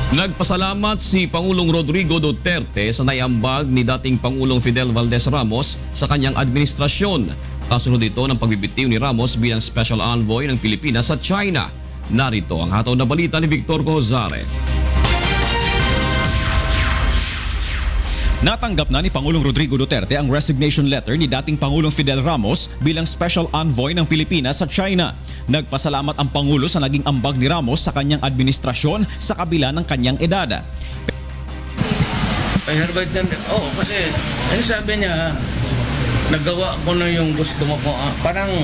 Nagpasalamat si Pangulong Rodrigo Duterte sa naiambag ni dating Pangulong Fidel Valdez Ramos sa kanyang administrasyon. Kasunod ito ng pagbibitiw ni Ramos bilang Special Envoy ng Pilipinas sa China. Narito ang hataw na balita ni Victor Cozare. Natanggap na ni Pangulong Rodrigo Duterte ang resignation letter ni dating Pangulong Fidel Ramos bilang Special Envoy ng Pilipinas sa China. Nagpasalamat ang Pangulo sa naging ambag ni Ramos sa kanyang administrasyon sa kabila ng kanyang edad. Ay, Herbert, kasi sabi niya, nagawa ko na yung gusto mo po. Parang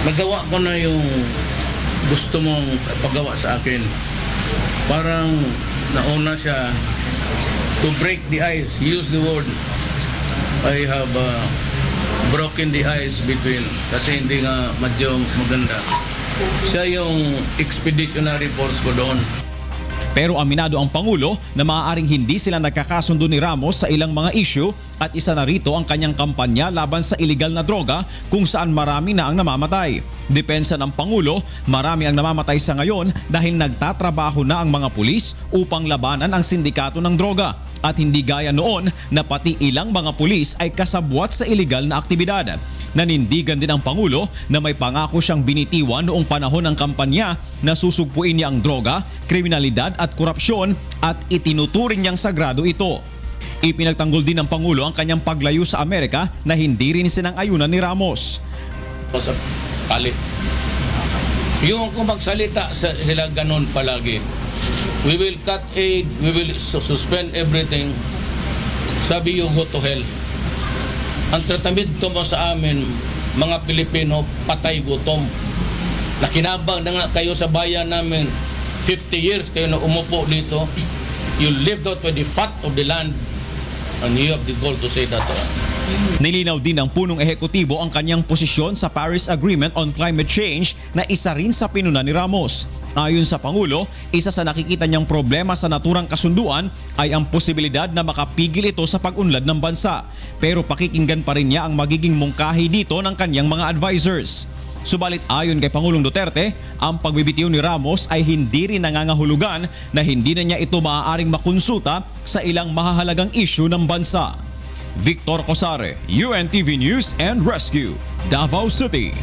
nagawa ko na yung gusto mong paggawa sa akin. Parang nauna siya to break the ice. He used the word, I have broken the ice between, kasi hindi nga medyo maganda. Siya yung expeditionary force ko doon. Pero aminado ang Pangulo na maaaring hindi sila nagkakasundo ni Ramos sa ilang mga issue at isa na rito ang kanyang kampanya laban sa iligal na droga kung saan marami na ang namamatay. Depensa ng Pangulo, marami ang namamatay sa ngayon dahil nagtatrabaho na ang mga pulis upang labanan ang sindikato ng droga at hindi gaya noon na pati ilang mga pulis ay kasabwat sa iligal na aktibidad. Nanindigan din ang Pangulo na may pangako siyang binitiwan noong panahon ng kampanya na susugpuin niya ang droga, kriminalidad at korupsyon at itinuturing niyang sagrado ito. Ipinagtanggol din ng Pangulo ang kanyang paglayo sa Amerika na hindi rin sinang-ayunan ni Ramos. Sa palit. Yung kung magsalita sila ganun palagi, we will cut aid, we will suspend everything. Sabi you go to hell. Ang tratamento mo sa amin, mga Pilipino, patay gutom. Nakinabang na nga kayo sa bayan namin, 50 years kayo na umupo dito. You lived out with the fat of the land and you have the goal to say that. Nilinaw din ng punong ehekutibo ang kanyang posisyon sa Paris Agreement on Climate Change na isa rin sa pinuna ni Ramos. Ayon sa Pangulo, isa sa nakikita niyang problema sa naturang kasunduan ay ang posibilidad na makapigil ito sa pag-unlad ng bansa. Pero pakikinggan pa rin niya ang magiging mungkahi dito ng kanyang mga advisors. Subalit ayon kay Pangulong Duterte, ang pagbibitiw ni Ramos ay hindi rin nangangahulugan na hindi na niya ito maaaring makonsulta sa ilang mahahalagang issue ng bansa. Victor Cozare, UNTV News and Rescue, Davao City.